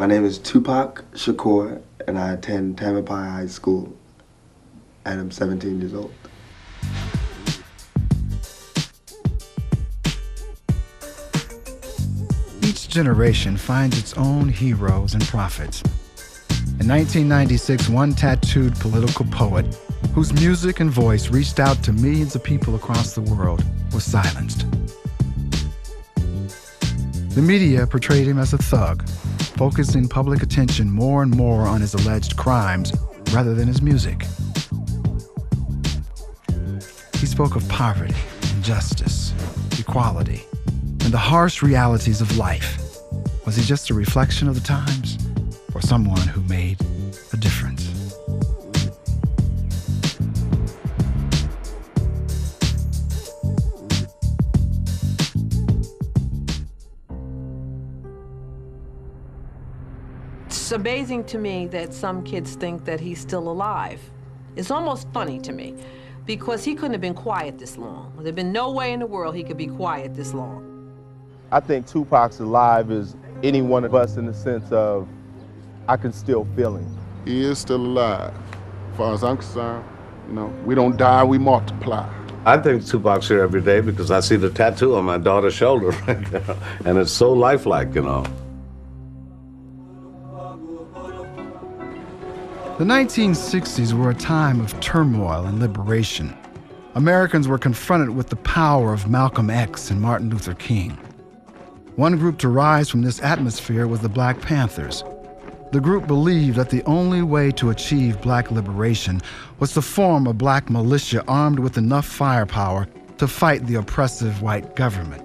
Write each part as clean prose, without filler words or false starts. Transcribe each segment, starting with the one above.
My name is Tupac Shakur, and I attend Tamalpais High School, and I'm 17 years old. Each generation finds its own heroes and prophets. In 1996, one tattooed political poet, whose music and voice reached out to millions of people across the world, was silenced. The media portrayed him as a thug, focusing public attention more and more on his alleged crimes rather than his music. He spoke of poverty, injustice, equality, and the harsh realities of life. Was he just a reflection of the times, or someone who made a difference? It's amazing to me that some kids think that he's still alive. It's almost funny to me, because he couldn't have been quiet this long. There'd been no way in the world he could be quiet this long. I think Tupac's alive as any one of us in the sense of, I can still feel him. He is still alive. As far as I'm concerned, you know, we don't die, we multiply. I think Tupac's here every day because I see the tattoo on my daughter's shoulder right now, and it's so lifelike, you know. The 1960s were a time of turmoil and liberation. Americans were confronted with the power of Malcolm X and Martin Luther King. One group to rise from this atmosphere was the Black Panthers. The group believed that the only way to achieve black liberation was to form a black militia armed with enough firepower to fight the oppressive white government.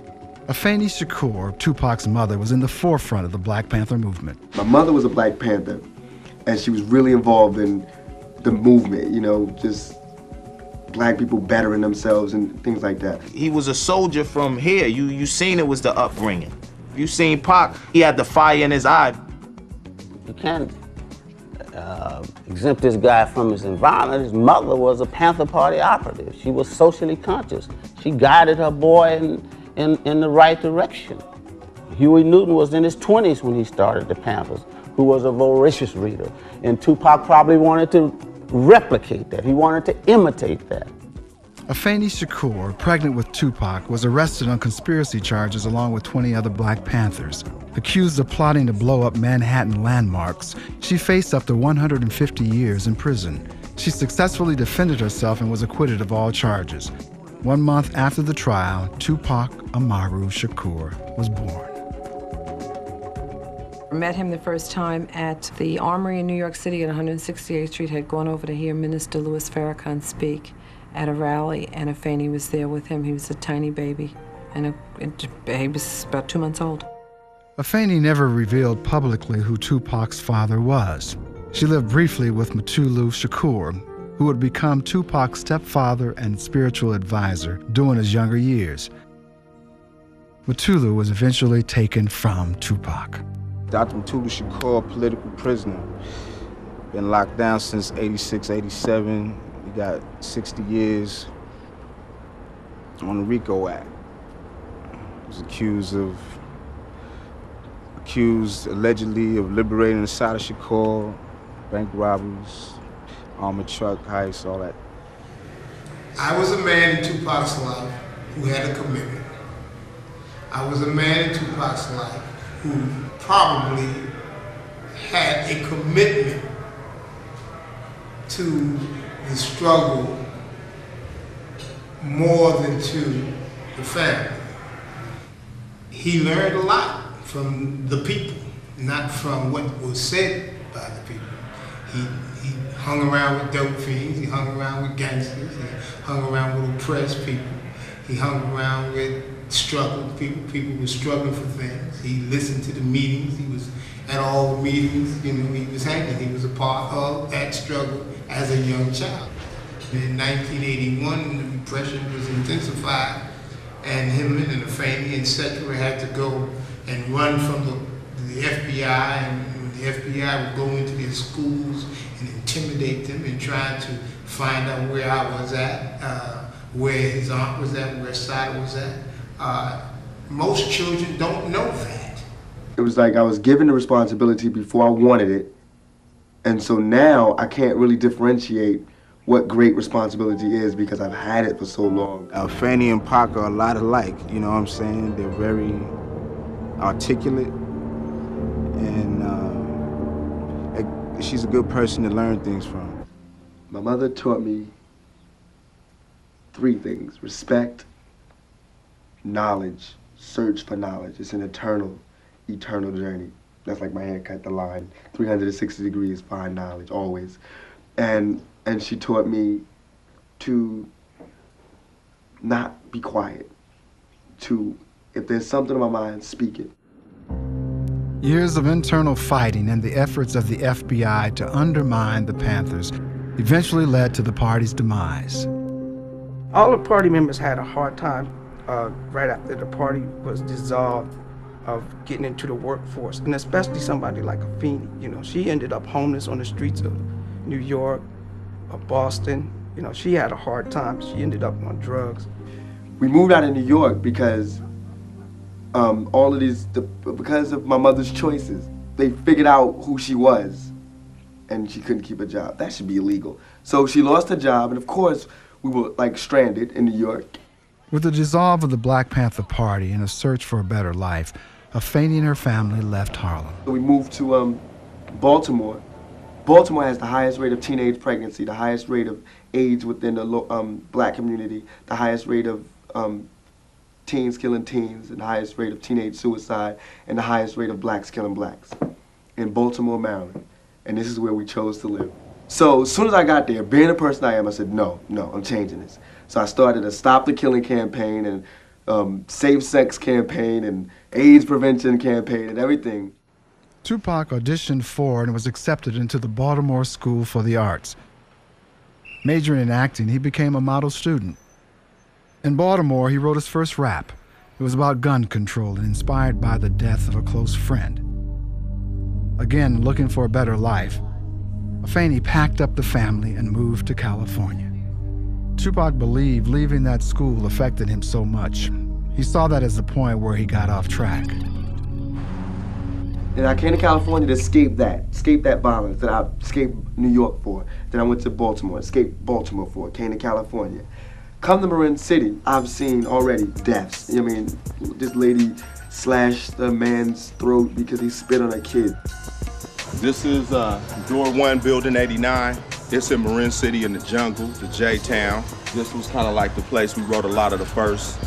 Afeni Shakur, Tupac's mother, was in the forefront of the Black Panther movement. My mother was a Black Panther, and she was really involved in the movement, you know, just black people bettering themselves and things like that. He was a soldier from here. You seen it was the upbringing. You seen Pac, he had the fire in his eye. You can't exempt this guy from his environment. His mother was a Panther Party operative. She was socially conscious. She guided her boy in the right direction. Huey Newton was in his 20s when he started the Panthers, who was a voracious reader. And Tupac probably wanted to replicate that. He wanted to imitate that. Afeni Shakur, pregnant with Tupac, was arrested on conspiracy charges along with 20 other Black Panthers. Accused of plotting to blow up Manhattan landmarks, she faced up to 150 years in prison. She successfully defended herself and was acquitted of all charges. 1 month after the trial, Tupac Amaru Shakur was born. I met him the first time at the Armory in New York City at 168th Street. Had gone over to hear Minister Louis Farrakhan speak at a rally, and Afeni was there with him. He was a tiny baby, and he was about 2 months old. Afeni never revealed publicly who Tupac's father was. She lived briefly with Mutulu Shakur, who would become Tupac's stepfather and spiritual advisor during his younger years. Mutulu was eventually taken from Tupac. Dr. Mutulu Shakur, political prisoner. Been locked down since 86, 87. He got 60 years on the RICO Act. He was accused allegedly of liberating the Sada Shakur, bank robberies, armored truck heists, all that. I was a man in Tupac's life who had a commitment. I was a man in Tupac's life who probably had a commitment to the struggle more than to the family. He learned a lot from the people, not from what was said by the people. He hung around with dope fiends, he hung around with gangsters, he hung around with oppressed people, he hung around with struggled people. People were struggling for things. He listened to the meetings. He was at all the meetings. You know, he was hanging. He was a part of that struggle as a young child. In 1981, the Depression was intensified, and him and Afeni, etc., had to go and run from the FBI, and the FBI would go into their schools and intimidate them and try to find out where I was at, where his aunt was at, where Sada was at. Most children don't know that. It was like I was given the responsibility before I wanted it. And so now I can't really differentiate what great responsibility is because I've had it for so long. Fanny and Pac are a lot alike, you know what I'm saying? They're very articulate, and she's a good person to learn things from. My mother taught me 3 things: respect, knowledge, search for knowledge. It's an eternal journey. That's like my haircut, the line. 360 degrees, find knowledge, always. And she taught me to not be quiet. To, if there's something in my mind, speak it. Years of internal fighting and the efforts of the FBI to undermine the Panthers eventually led to the party's demise. All the party members had a hard time right after the party was dissolved of getting into the workforce, and especially somebody like Afeni. You know, she ended up homeless on the streets of New York, of Boston. You know, she had a hard time. She ended up on drugs. We moved out of New York because because of my mother's choices. They figured out who she was, and she couldn't keep a job. That should be illegal. So she lost her job, and of course, we were like stranded in New York. With the dissolve of the Black Panther Party and a search for a better life, Afeni and her family left Harlem. We moved to Baltimore. Baltimore has the highest rate of teenage pregnancy, the highest rate of AIDS within the black community, the highest rate of teens killing teens, and the highest rate of teenage suicide, and the highest rate of blacks killing blacks in Baltimore, Maryland. And this is where we chose to live. So as soon as I got there, being the person I am, I said, no, I'm changing this. So I started a Stop the Killing campaign and safe sex campaign and AIDS prevention campaign and everything. Tupac auditioned for and was accepted into the Baltimore School for the Arts. Majoring in acting, he became a model student. In Baltimore, he wrote his first rap. It was about gun control and inspired by the death of a close friend. Again, looking for a better life, Afeni packed up the family and moved to California. Tupac believed leaving that school affected him so much. He saw that as the point where he got off track. And I came to California to escape that violence that I escaped New York for. Then I went to Baltimore, escaped Baltimore for, came to California. Come to Marin City, I've seen already deaths. I mean, this lady slashed a man's throat because he spit on a kid. This is Door 1, Building 89. It's in Marin City in the jungle, the J-Town. This was kind of like the place we wrote a lot of the first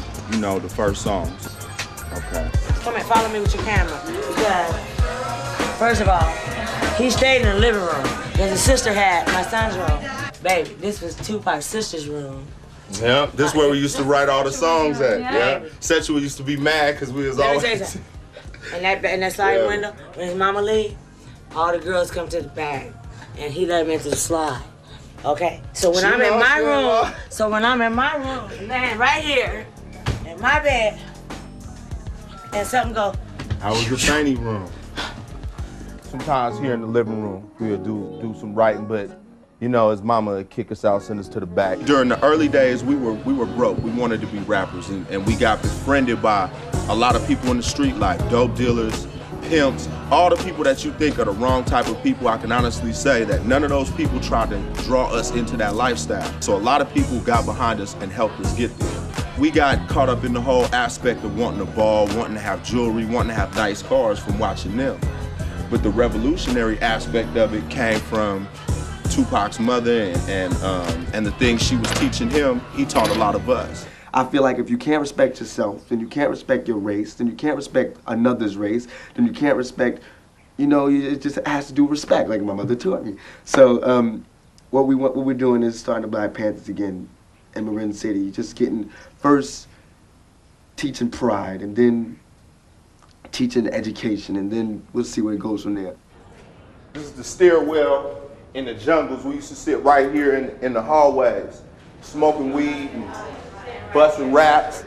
songs. Okay. Come and follow me with your camera, because first of all, he stayed in the living room because his sister had my son's room. Baby, this was Tupac's sister's room. Yeah, this is where we used to write all the songs at. Yeah. Sexual used to be mad because we was always. Let me tell you something. In that slide window, when his mama leave, all the girls come to the back, and he let them into the slide. Okay. So when I'm in my room, man, right here, in my bed, and something go. How was your tiny room? Sometimes here in the living room, we'll do some writing, but you know, his mama would kick us out, send us to the back. During the early days, we were broke. We wanted to be rappers, and we got befriended by a lot of people in the street life, dope dealers, pimps, all the people that you think are the wrong type of people. I can honestly say that none of those people tried to draw us into that lifestyle. So a lot of people got behind us and helped us get there. We got caught up in the whole aspect of wanting a ball, wanting to have jewelry, wanting to have nice cars from watching them. But the revolutionary aspect of it came from Tupac's mother and the things she was teaching him. He taught a lot of us. I feel like if you can't respect yourself, then you can't respect your race, then you can't respect another's race, then you can't respect, you know, it just has to do with respect, like my mother taught me. So what we're doing is starting the Black Panthers again in Marin City, just getting first teaching pride, and then teaching education, and then we'll see where it goes from there. This is the stairwell in the jungles. We used to sit right here in the hallways, smoking weed and busting raps.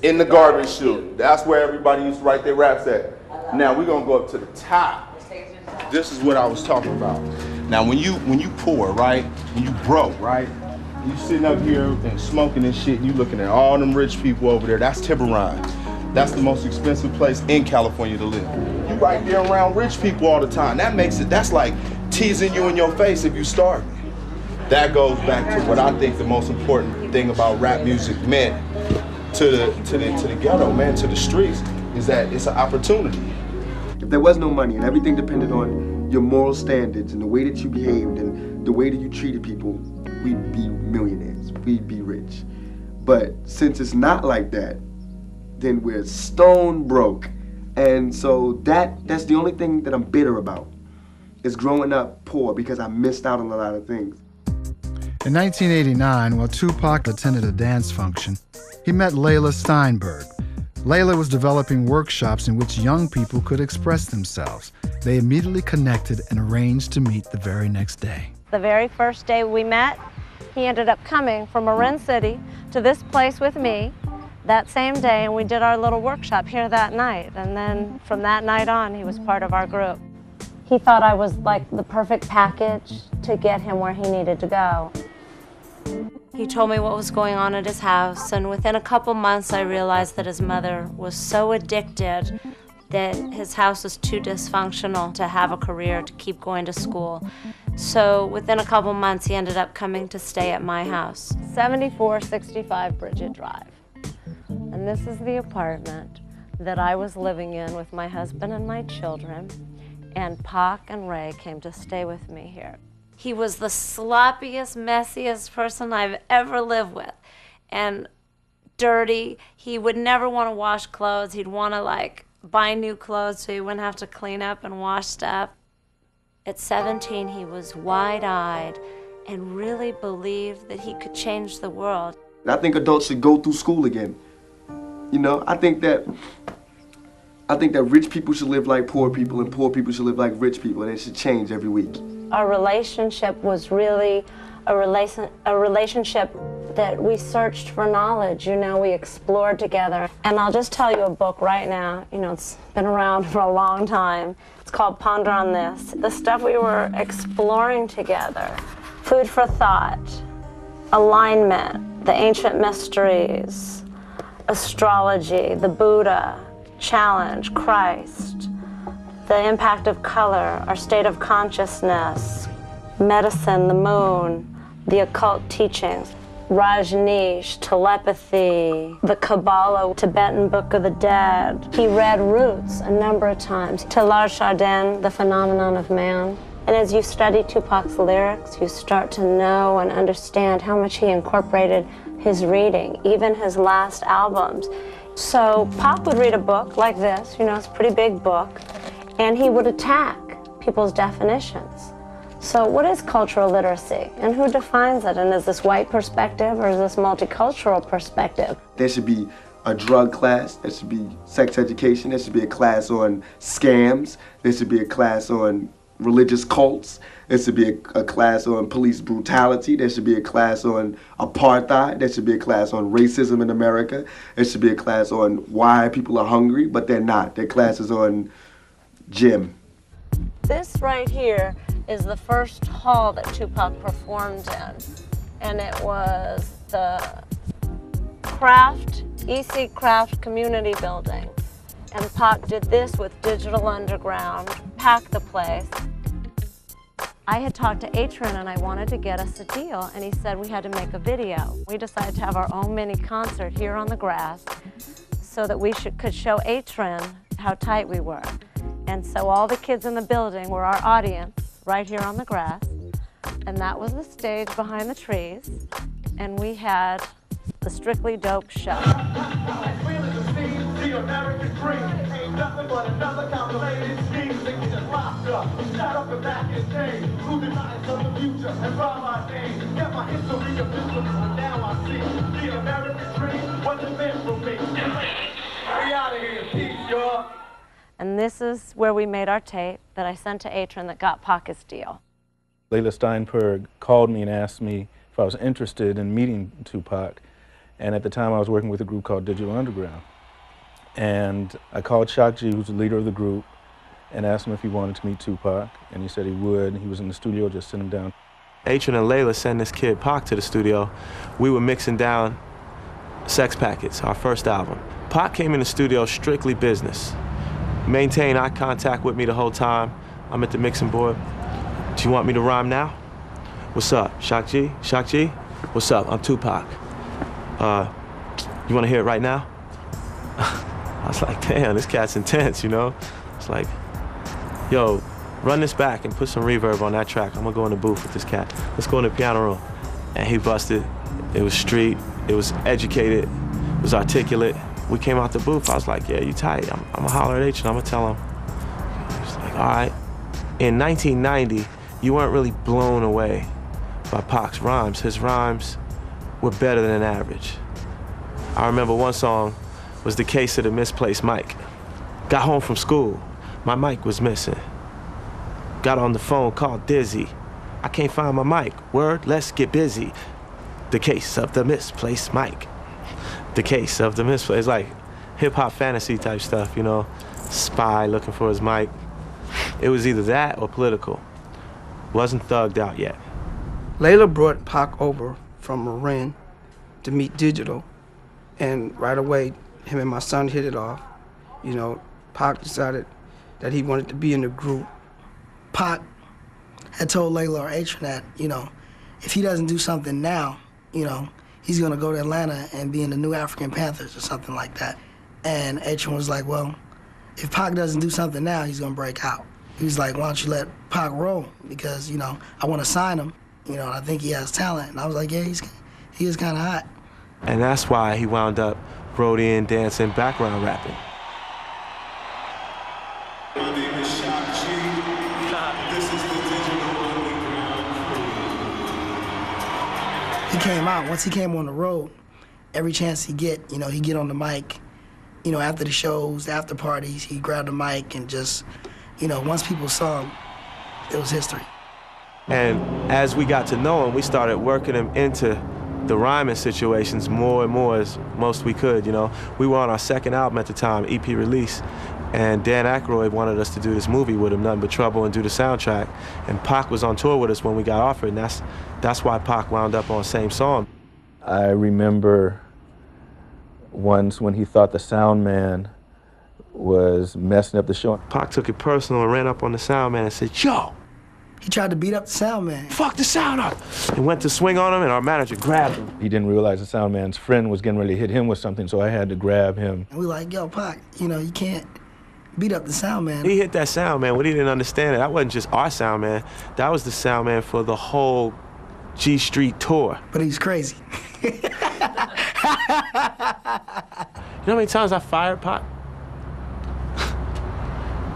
In the garbage chute. That's where everybody used to write their raps at. Now we're gonna go up to the top. This is what I was talking about. Now when you poor, right? When you broke, right? You sitting up here and smoking and shit, and you looking at all them rich people over there. That's Tiburon. That's the most expensive place in California to live. You right there around rich people all the time. That makes it, that's like teasing you in your face if you starving. That goes back to what I think the most important thing about rap music meant to the ghetto, man, to the streets, is that it's an opportunity. If there was no money and everything depended on your moral standards and the way that you behaved and the way that you treated people, we'd be millionaires, we'd be rich. But since it's not like that, then we're stone broke. And so that's the only thing that I'm bitter about, is growing up poor because I missed out on a lot of things. In 1989, while Tupac attended a dance function, he met Layla Steinberg. Layla was developing workshops in which young people could express themselves. They immediately connected and arranged to meet the very next day. The very first day we met, he ended up coming from Marin City to this place with me that same day, and we did our little workshop here that night. And then from that night on, he was part of our group. He thought I was like the perfect package to get him where he needed to go. He told me what was going on at his house, and within a couple months I realized that his mother was so addicted that his house was too dysfunctional to have a career, to keep going to school. So within a couple months he ended up coming to stay at my house. 7465 Bridget Drive. And this is the apartment that I was living in with my husband and my children, and Pac and Ray came to stay with me here. He was the sloppiest, messiest person I've ever lived with. And dirty. He would never want to wash clothes. He'd want to like buy new clothes so he wouldn't have to clean up and wash stuff. At 17, he was wide-eyed and really believed that he could change the world. I think adults should go through school again. You know, I think that rich people should live like poor people and poor people should live like rich people, and it should change every week. Our relationship was really a relationship that we searched for knowledge, you know, we explored together. And I'll just tell you a book right now, you know, it's been around for a long time. It's called Ponder on This. The stuff we were exploring together, food for thought, alignment, the ancient mysteries, astrology, the Buddha, challenge, Christ, the impact of color, our state of consciousness, medicine, the moon, the occult teachings, Rajneesh, telepathy, the Kabbalah, Tibetan Book of the Dead. He read Roots a number of times. Teilhard Chardin, The Phenomenon of Man. And as you study Tupac's lyrics, you start to know and understand how much he incorporated his reading, even his last albums. So Pac would read a book like this, you know, it's a pretty big book, and he would attack people's definitions. So what is cultural literacy, and who defines it? And is this white perspective, or is this multicultural perspective? There should be a drug class, there should be sex education, there should be a class on scams, there should be a class on religious cults, there should be a class on police brutality, there should be a class on apartheid, there should be a class on racism in America, there should be a class on why people are hungry, but they're not. Their classes on gym. This right here is the first hall that Tupac performed in, and it was the EC Craft Community Building. And Pac did this with Digital Underground, packed the place. I had talked to Atron and I wanted to get us a deal, and he said we had to make a video. We decided to have our own mini concert here on the grass so that we could show Atron how tight we were. And so all the kids in the building were our audience right here on the grass, and that was the stage behind the trees, and we had the Strictly Dope show. The American dream ain't nothing but another calculated scheme. They get just locked up, shot up and back in pain. Who denies of the future and rob my name? Get my history of wisdom, and now I see the American dream wasn't meant for me. We out of here, peace, y'all. And this is where we made our tape that I sent to Atron that got Pac his deal. Layla Steinberg called me and asked me if I was interested in meeting Tupac. And at the time I was working with a group called Digital Underground. And I called Shock G, who's the leader of the group, and asked him if he wanted to meet Tupac. And he said he would. He was in the studio, just sitting down. Atron and Layla sent this kid Pac to the studio. We were mixing down Sex Packets, our first album. Pac came in the studio strictly business. Maintained eye contact with me the whole time. I'm at the mixing board. Do you want me to rhyme now? What's up, Shock G? Shock G? What's up? I'm Tupac. You want to hear it right now? I was like, damn, this cat's intense, you know? It's like, yo, run this back and put some reverb on that track. I'm gonna go in the booth with this cat. Let's go in the piano room. And he busted. It was street, it was educated, it was articulate. We came out the booth, I was like, yeah, you tight. I'm gonna holler at H and I'm gonna tell him. He's like, all right. In 1990, you weren't really blown away by Pac's rhymes. His rhymes were better than average. I remember one song was The Case of the Misplaced Mic. Got home from school, my mic was missing. Got on the phone, called Dizzy. I can't find my mic. Word, let's get busy. The case of the misplaced mic. The case of the misplaced, like hip-hop fantasy type stuff, you know? Spy looking for his mic. It was either that or political. Wasn't thugged out yet. Layla brought Pac over from Marin to meet Digital, and right away, him and my son hit it off. You know, Pac decided that he wanted to be in the group. Pac had told Layla or Atron that, you know, if he doesn't do something now, you know, he's gonna go to Atlanta and be in the New African Panthers or something like that. And Atron was like, well, if Pac doesn't do something now, he's gonna break out. He was like, why don't you let Pac roll? Because, you know, I wanna sign him, you know, and I think he has talent. And I was like, yeah, he is kinda hot. And that's why he wound up roadieing, dancing, background rapping. My name is Shock G. This is the Digital Underground crew. He came out, once he came on the road, every chance he get, you know, he get on the mic, you know, after the shows, after parties, he grabbed the mic and just, you know, once people saw him, it was history. And as we got to know him, we started working him into the rhyming situations more and more as most we could, you know. We were on our second album at the time, EP release, and Dan Aykroyd wanted us to do this movie with him, Nothing But Trouble, and do the soundtrack. And Pac was on tour with us when we got offered, and that's why Pac wound up on Same Song. I remember once when he thought the sound man was messing up the show. Pac took it personal and ran up on the sound man and said, yo! He tried to beat up the sound man. Fuck the sound up! And went to swing on him, and our manager grabbed him. He didn't realize the sound man's friend was getting ready to hit him with something, so I had to grab him. And we like, yo, Pac, you know, you can't beat up the sound man. He hit that sound man, but he didn't understand it. That wasn't just our sound man. That was the sound man for the whole G Street tour. But he's crazy. You know how many times I fired Pac?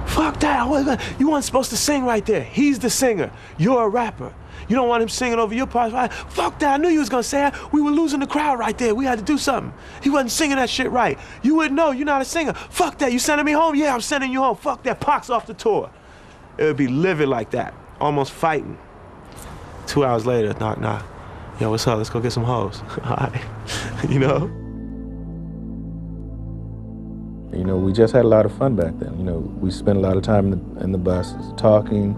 Fuck that, you weren't supposed to sing right there. He's the singer, you're a rapper. You don't want him singing over your parts, right? Fuck that, I knew you was gonna say that. We were losing the crowd right there, we had to do something. He wasn't singing that shit right. You wouldn't know, you're not a singer. Fuck that, you sending me home? Yeah, I'm sending you home. Fuck that, Pac's off the tour. It would be livid like that, almost fighting. 2 hours later, knock, knock. Yo, what's up, let's go get some hoes. All right, you know? You know, we just had a lot of fun back then. You know, we spent a lot of time in the buses talking,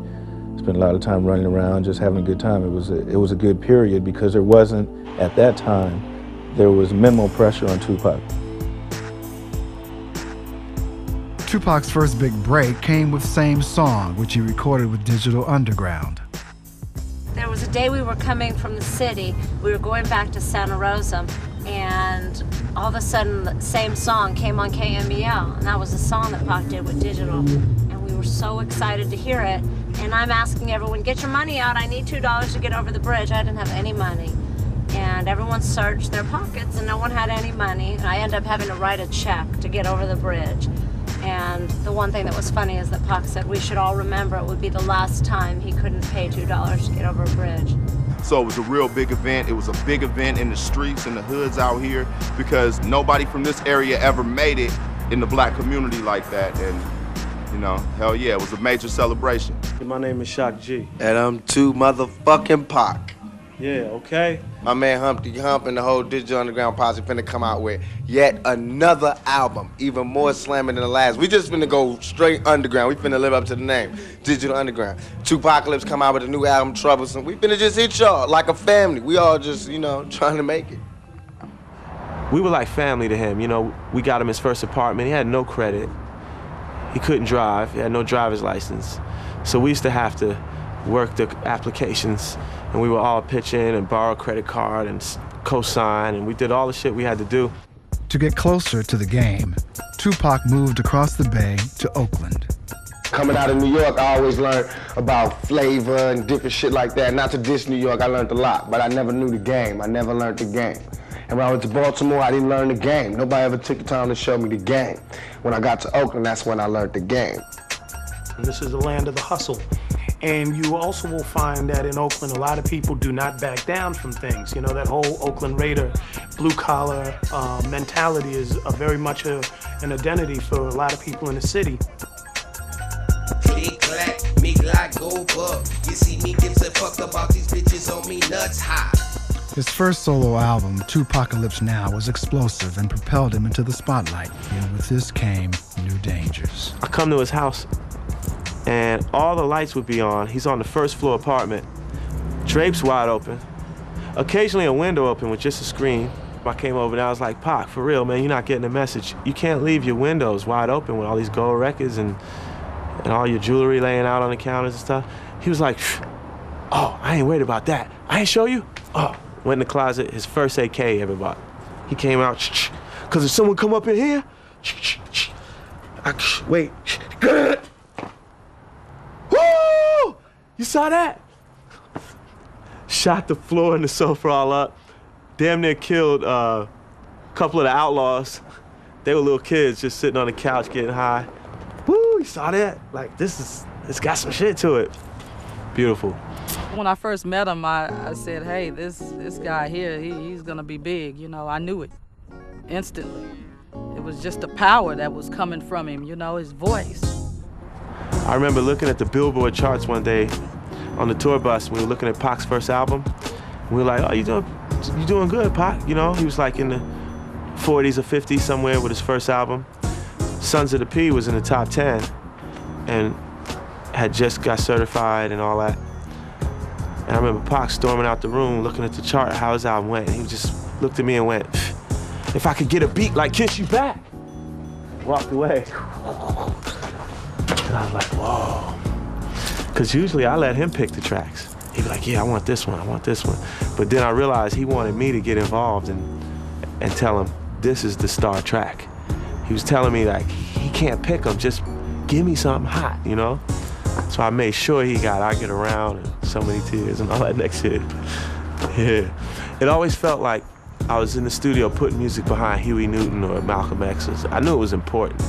spent a lot of time running around, just having a good time. It was a good period because there wasn't, at that time, there was minimal pressure on Tupac. Tupac's first big break came with Same Song, which he recorded with Digital Underground. There was a day we were coming from the city, we were going back to Santa Rosa, and all of a sudden the Same Song came on KMEL, and that was the song that Pac did with Digital. And we were so excited to hear it, and I'm asking everyone, get your money out, I need $2 to get over the bridge. I didn't have any money. And everyone searched their pockets and no one had any money, and I ended up having to write a check to get over the bridge. And the one thing that was funny is that Pac said we should all remember it would be the last time he couldn't pay $2 to get over a bridge. So it was a real big event. It was a big event in the streets, in the hoods out here, because nobody from this area ever made it in the black community like that. And, you know, hell yeah, it was a major celebration. My name is Shock G. And I'm too motherfucking Pac. Yeah, okay. My man Humpty Hump and the whole Digital Underground posse finna come out with yet another album, even more slamming than the last. We just finna go straight underground. We finna live up to the name, Digital Underground. Tupacalypse come out with a new album, Troublesome. We finna just hit y'all like a family. We all just, you know, trying to make it. We were like family to him, you know. We got him his first apartment. He had no credit. He couldn't drive. He had no driver's license. So we used to have to work the applications, and we would all pitch in and borrow a credit card and co-sign, and we did all the shit we had to do. To get closer to the game, Tupac moved across the bay to Oakland. Coming out of New York, I always learned about flavor and different shit like that. Not to diss New York, I learned a lot, but I never knew the game. I never learned the game. And when I went to Baltimore, I didn't learn the game. Nobody ever took the time to show me the game. When I got to Oakland, that's when I learned the game. This is the land of the hustle. And you also will find that in Oakland, a lot of people do not back down from things. You know, that whole Oakland Raider, blue-collar mentality is very much an identity for a lot of people in the city. Click, clack, me like go up. You see me gives a fuck about these bitches on me nuts high. His first solo album, Tupacalypse Now, was explosive and propelled him into the spotlight. And with this came new dangers. I come to his house, and all the lights would be on. He's on the first floor apartment. Drapes wide open. Occasionally a window open with just a screen. I came over and I was like, Pac, for real, man, you're not getting the message. You can't leave your windows wide open with all these gold records and all your jewelry laying out on the counters and stuff. He was like, oh, I ain't worried about that. I ain't show you? Oh, went in the closet, his first AK ever bought. He came out, because if someone come up in here, wait, good. Woo! You saw that? Shot the floor and the sofa all up. Damn near killed a couple of the outlaws. They were little kids just sitting on the couch getting high. Woo, you saw that? Like, it's got some shit to it. Beautiful. When I first met him, I said, hey, this guy here, he's gonna be big. You know, I knew it instantly. It was just the power that was coming from him, you know, his voice. I remember looking at the Billboard charts one day on the tour bus. We were looking at Pac's first album. We were like, oh, you doing good, Pac? You know, he was like in the 40s or 50s somewhere with his first album. Sons of the P was in the top 10 and had just got certified and all that. And I remember Pac storming out the room, looking at the chart, how his album went. And he just looked at me and went, if I could get a beat like Kiss You Back. Walked away. And I was like, whoa. Because usually I let him pick the tracks. He'd be like, yeah, I want this one, I want this one. But then I realized he wanted me to get involved and tell him, this is the star track. He was telling me, like, he can't pick them, just give me something hot, you know? So I made sure he got I Get Around and So Many Tears and all that next shit. Yeah. It always felt like I was in the studio putting music behind Huey Newton or Malcolm X. I knew it was important.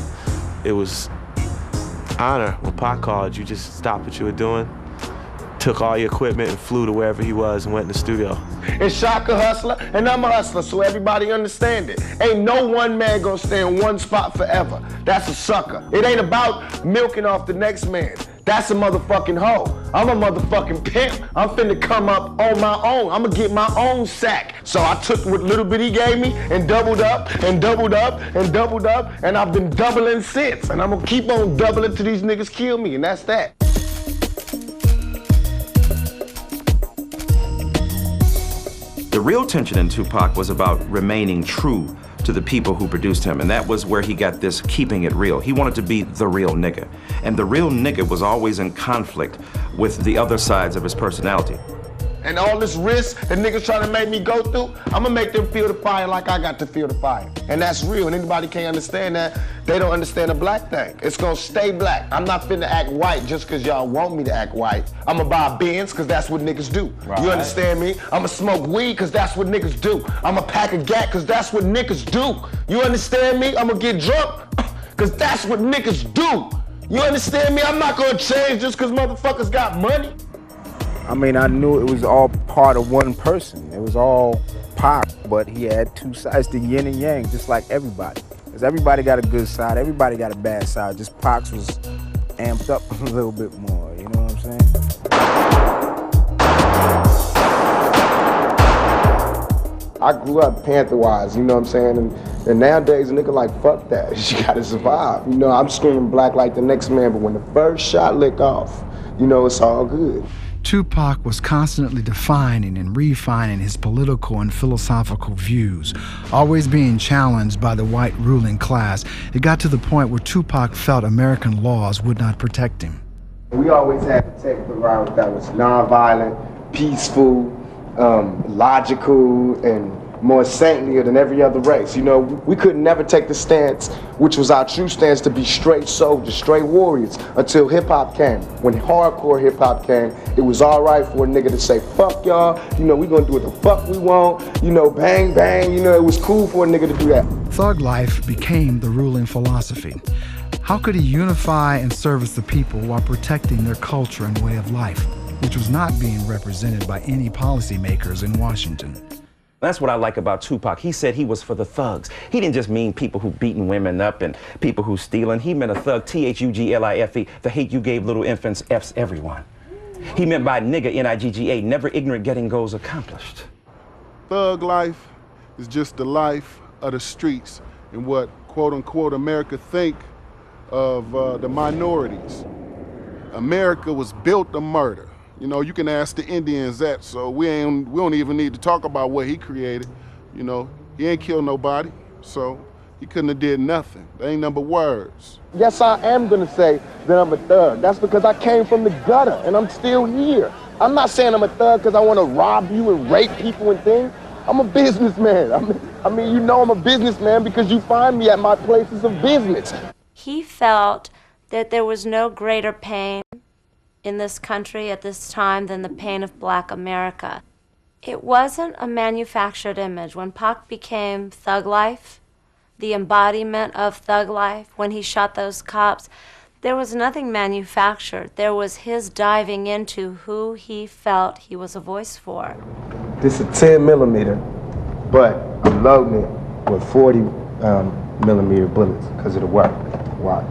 It was honor. When Pac called, you just stopped what you were doing, took all your equipment and flew to wherever he was and went in the studio. And Shock a hustler, and I'm a hustler, so everybody understand it. Ain't no one man gonna stay in one spot forever. That's a sucker. It ain't about milking off the next man. That's a motherfucking hoe. I'm a motherfucking pimp. I'm finna come up on my own. I'm gonna get my own sack. So I took what little bit he gave me and doubled up and doubled up and doubled up, and I've been doubling since. And I'm gonna keep on doubling till these niggas kill me, and that's that. The real tension in Tupac was about remaining true to the people who produced him, and that was where he got this keeping it real. He wanted to be the real nigga, and the real nigga was always in conflict with the other sides of his personality. And all this risk that niggas trying to make me go through, I'm gonna make them feel the fire like I got to feel the fire. And that's real, and anybody can't understand that, they don't understand the black thing. It's gonna stay black. I'm not finna act white just cause y'all want me to act white. I'ma buy Benz cause that's what niggas do. Right. You understand me? I'ma smoke weed cause that's what niggas do. I'ma pack a gat cause that's what niggas do. You understand me? I'ma get drunk cause that's what niggas do. You understand me? I'm not gonna change just cause motherfuckers got money. I mean, I knew it was all part of one person. It was all Pac, but he had two sides, the yin and yang, just like everybody. Because everybody got a good side, everybody got a bad side. Just Pac's was amped up a little bit more, you know what I'm saying? I grew up Panther-wise, you know what I'm saying? And nowadays, a nigga like, fuck that. You gotta survive. You know, I'm screaming black like the next man, but when the first shot lick off, you know, it's all good. Tupac was constantly defining and refining his political and philosophical views, always being challenged by the white ruling class. It got to the point where Tupac felt American laws would not protect him. We always had to take the route that was nonviolent, peaceful, logical, and more saintlier than every other race. You know, we could never take the stance, which was our true stance, to be straight soldiers, straight warriors, until hip-hop came. When hardcore hip-hop came, it was all right for a nigga to say, fuck y'all, you know, we gonna do what the fuck we want, you know, bang, bang, you know, it was cool for a nigga to do that. Thug life became the ruling philosophy. How could he unify and service the people while protecting their culture and way of life, which was not being represented by any policymakers in Washington? That's what I like about Tupac. He said he was for the thugs. He didn't just mean people who beating women up and people who stealing. He meant a thug, T-H-U-G-L-I-F-E, the hate you gave little infants, F's everyone. He meant by nigga, N-I-G-G-A, never ignorant getting goals accomplished. Thug life is just the life of the streets and what, quote unquote, America think of the minorities. America was built to murder. You know, you can ask the Indians that, so we don't even need to talk about what he created. You know, he ain't killed nobody, so he couldn't have did nothing. They ain't number words. Yes, I am gonna say that I'm a thug. That's because I came from the gutter and I'm still here. I'm not saying I'm a thug because I want to rob you and rape people and things. I'm a businessman. I mean, you know I'm a businessman because you find me at my places of business. He felt that there was no greater pain in this country at this time than the pain of Black America. It wasn't a manufactured image. When Pac became Thug Life, the embodiment of Thug Life, when he shot those cops, there was nothing manufactured. There was his diving into who he felt he was a voice for. This is 10 millimeter, but I'm loading it with 40 millimeter bullets because of the work. Watch.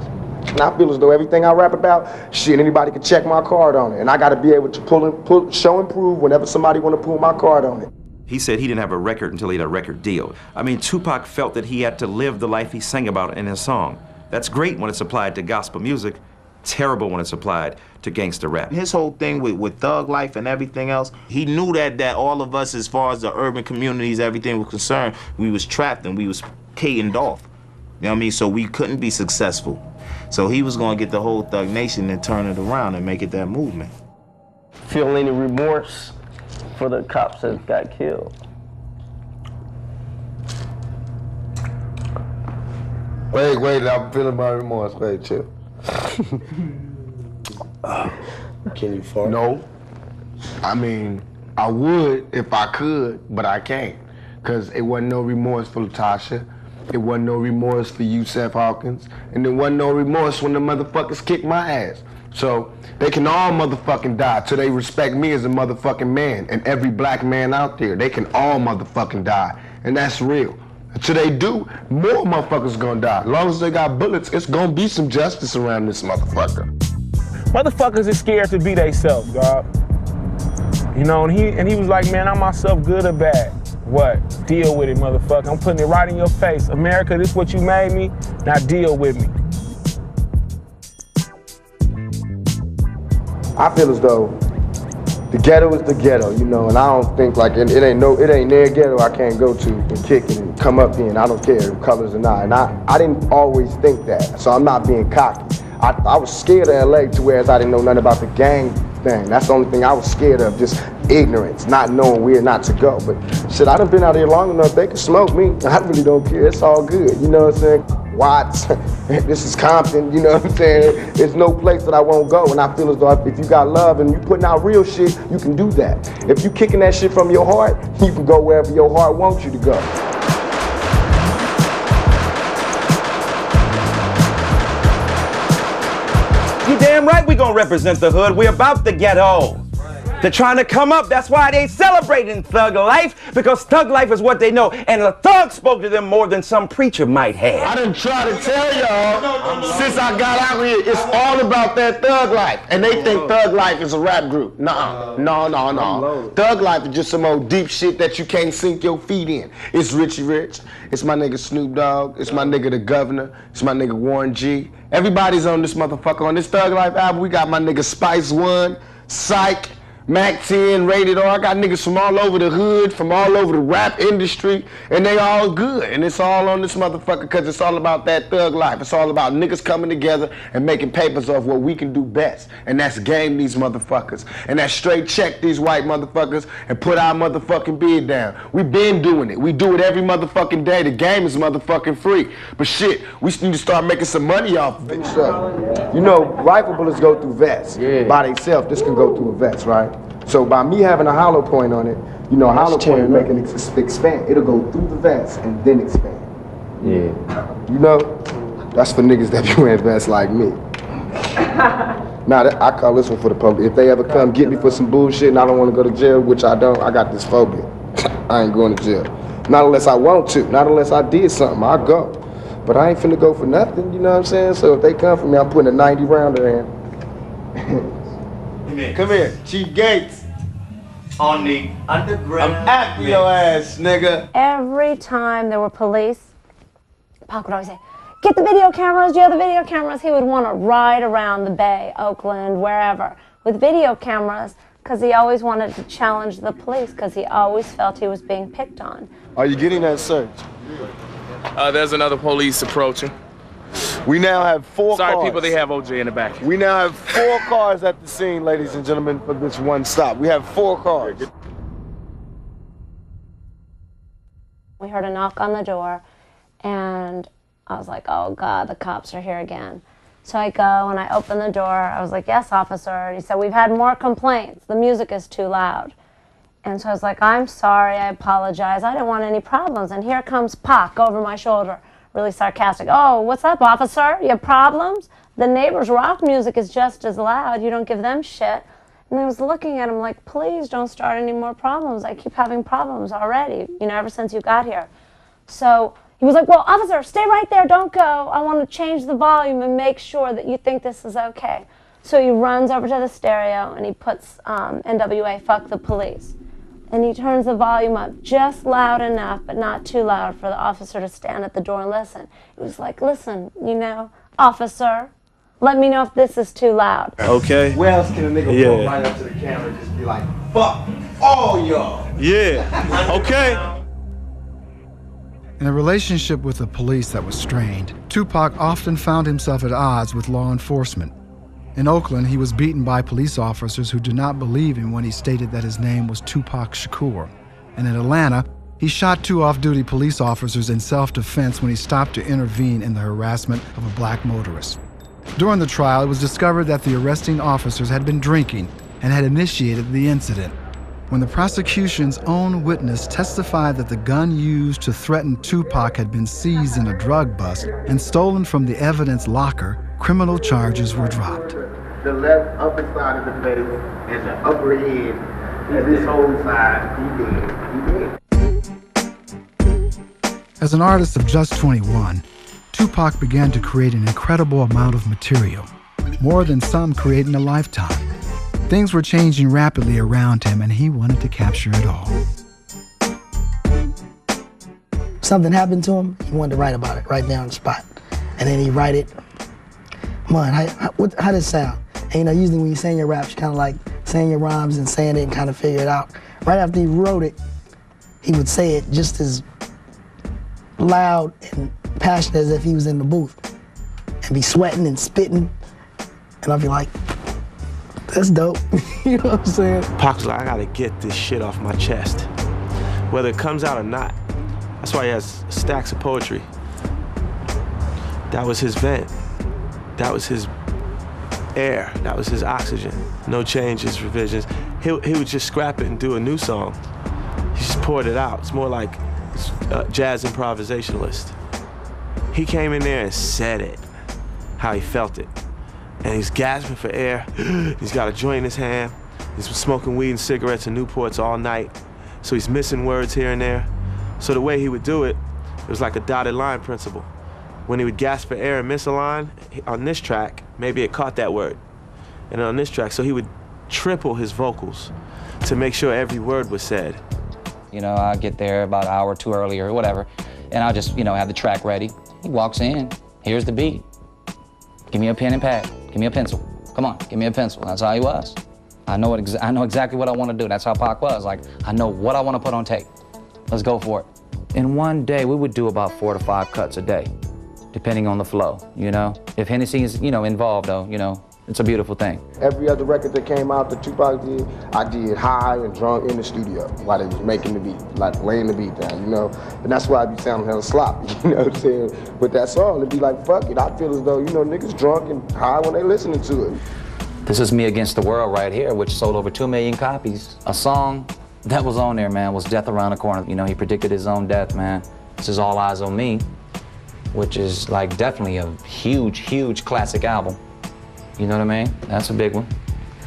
And I feel as though everything I rap about, shit, anybody can check my card on it. And I got to be able to show and prove whenever somebody want to pull my card on it. He said he didn't have a record until he had a record deal. I mean, Tupac felt that he had to live the life he sang about in his song. That's great when it's applied to gospel music, terrible when it's applied to gangster rap. His whole thing with thug life and everything else, he knew that all of us, as far as the urban communities, everything was concerned, we was trapped and we was catened off. You know what I mean? So we couldn't be successful. So he was gonna get the whole Thug Nation and turn it around and make it that movement. Feel any remorse for the cops that got killed? Wait, I'm feeling my remorse. Wait, chill. Can you fart? No. I mean, I would if I could, but I can't. Because it wasn't no remorse for Latasha. It wasn't no remorse for you, Seth Hawkins. And there wasn't no remorse when the motherfuckers kicked my ass. So they can all motherfucking die till they respect me as a motherfucking man. And every black man out there, they can all motherfucking die. And that's real. Until they do, more motherfuckers gonna die. As long as they got bullets, it's gonna be some justice around this motherfucker. Motherfuckers is scared to be theyself, dog. You know, and he was like, man, I'm myself, good or bad. What? Deal with it, motherfucker. I'm putting it right in your face. America, this is what you made me, now deal with me. I feel as though the ghetto is the ghetto, you know, and I don't think like it ain't their ghetto I can't go to and kick it and come up in. I don't care if colors or not. And I didn't always think that, so I'm not being cocky. I was scared of LA to whereas I didn't know nothing about the gang thing. That's the only thing I was scared of, just ignorance, not knowing where not to go. But shit, I done been out here long enough, they can smoke me. I really don't care, it's all good, you know what I'm saying? Watts, this is Compton, you know what I'm saying? There's no place that I won't go, and I feel as though if you got love and you putting out real shit, you can do that. If you kicking that shit from your heart, you can go wherever your heart wants you to go. You damn right we gonna represent the hood. We about the ghetto. They're trying to come up. That's why they ain't celebrating thug life, because thug life is what they know. And the thug spoke to them more than some preacher might have. I done try to tell y'all since I got out here, it's all about that thug life. And they think thug life is a rap group. No. Thug life is just some old deep shit that you can't sink your feet in. It's Richie Rich. It's my nigga Snoop Dogg. It's my nigga the Governor. It's my nigga Warren G. Everybody's on this motherfucker. On this Thug Life album, we got my nigga Spice One, Psych, Mac 10, Rated R. I got niggas from all over the hood, from all over the rap industry, and they all good. And it's all on this motherfucker because it's all about that thug life. It's all about niggas coming together and making papers off what we can do best. And that's game these motherfuckers. And that's straight check these white motherfuckers and put our motherfucking bid down. We been doing it. We do it every motherfucking day. The game is motherfucking free. But shit, we need to start making some money off of it. So, you know, rifle bullets go through vests. By themselves, this can go through a vest, right? So by me having a hollow point on it, you know, a hollow point will make it expand. It'll go through the vest and then expand. Yeah. You know, that's for niggas that be wearing vests like me. Now, I call this one for the public. If they ever come get me for some bullshit and I don't want to go to jail, which I don't, I got this phobia. I ain't going to jail. Not unless I want to. Not unless I did something, I'll go. But I ain't finna go for nothing, you know what I'm saying? So if they come for me, I'm putting a 90 rounder in. Come here, Chief Gates. On the underground. I'm after your ass, nigga. Every time there were police, Pac would always say, "Get the video cameras, do you have the video cameras?" He would want to ride around the Bay, Oakland, wherever, with video cameras, because he always wanted to challenge the police, because he always felt he was being picked on. Are you getting that search? There's another police approaching. We now have 4 cars. Sorry, people, they have OJ in the back. We now have 4 cars at the scene, ladies and gentlemen, for this one stop. We have 4 cars. We heard a knock on the door, and I was like, oh God, the cops are here again. So I go and I open the door. I was like, yes, officer. And he said, we've had more complaints. The music is too loud. And so I was like, I'm sorry, I apologize. I didn't want any problems. And here comes Pac over my shoulder, really sarcastic. Oh, what's up, officer? You have problems? The neighbors' rock music is just as loud. You don't give them shit. And I was looking at him like, please don't start any more problems. I keep having problems already, you know, ever since you got here. So he was like, well, officer, stay right there. Don't go. I want to change the volume and make sure that you think this is okay. So he runs over to the stereo and he puts NWA, Fuck the Police. And he turns the volume up just loud enough, but not too loud for the officer to stand at the door and listen. He was like, listen, you know, officer, let me know if this is too loud. Okay. Where else can a nigga go right up to the camera and just be like, fuck all y'all? Yeah. Okay. In a relationship with the police that was strained, Tupac often found himself at odds with law enforcement. In Oakland, he was beaten by police officers who did not believe him when he stated that his name was Tupac Shakur. And in Atlanta, he shot 2 off-duty police officers in self-defense when he stopped to intervene in the harassment of a black motorist. During the trial, it was discovered that the arresting officers had been drinking and had initiated the incident. When the prosecution's own witness testified that the gun used to threaten Tupac had been seized in a drug bust and stolen from the evidence locker, criminal charges were dropped. The left upper side of the face and the upper head, and this whole side, he dead. As an artist of just 21, Tupac began to create an incredible amount of material, more than some create in a lifetime. Things were changing rapidly around him, and he wanted to capture it all. Something happened to him, he wanted to write about it right there on the spot. And then he write it. Man, how does it sound? And you know, usually when you're saying your raps, you're kind of like saying your rhymes and saying it and kind of figure it out. Right after he wrote it, he would say it just as loud and passionate as if he was in the booth. And be sweating and spitting. And I'd be like, that's dope. You know what I'm saying? Pac's like, I gotta get this shit off my chest. Whether it comes out or not. That's why he has stacks of poetry. That was his vent. That was his air. That was his oxygen. No changes, revisions. He would just scrap it and do a new song. He just poured it out. It's more like a jazz improvisationalist. He came in there and said it, how he felt it. And he's gasping for air. He's got a joint in his hand. He's smoking weed and cigarettes and Newports all night. So he's missing words here and there. So the way he would do it, it was like a dotted line principle. When he would gasp for air and miss a line, on this track, maybe it caught that word. And on this track, so he would triple his vocals to make sure every word was said. You know, I get there about an hour or two early or whatever, and I'll just, you know, have the track ready. He walks in, here's the beat. Give me a pen and pad, give me a pencil. Come on, give me a pencil. That's how he was. I know exactly what I want to do. That's how Pac was. Like, I know what I want to put on tape. Let's go for it. In one day, we would do about 4 to 5 cuts a day, depending on the flow, you know? If Hennessy is, you know, involved though, you know, it's a beautiful thing. Every other record that came out that Tupac did, I did high and drunk in the studio while they was making the beat, like laying the beat down, you know? And that's why I be sounding hella sloppy, you know what I'm saying? But that song, it'd be like, fuck it. I feel as though, you know, niggas drunk and high when they listening to it. This is Me Against the World right here, which sold over 2 million copies. A song that was on there, man, was Death Around the Corner. You know, he predicted his own death, man. This is All Eyes on Me, which is like definitely a huge, huge classic album. You know what I mean? That's a big one.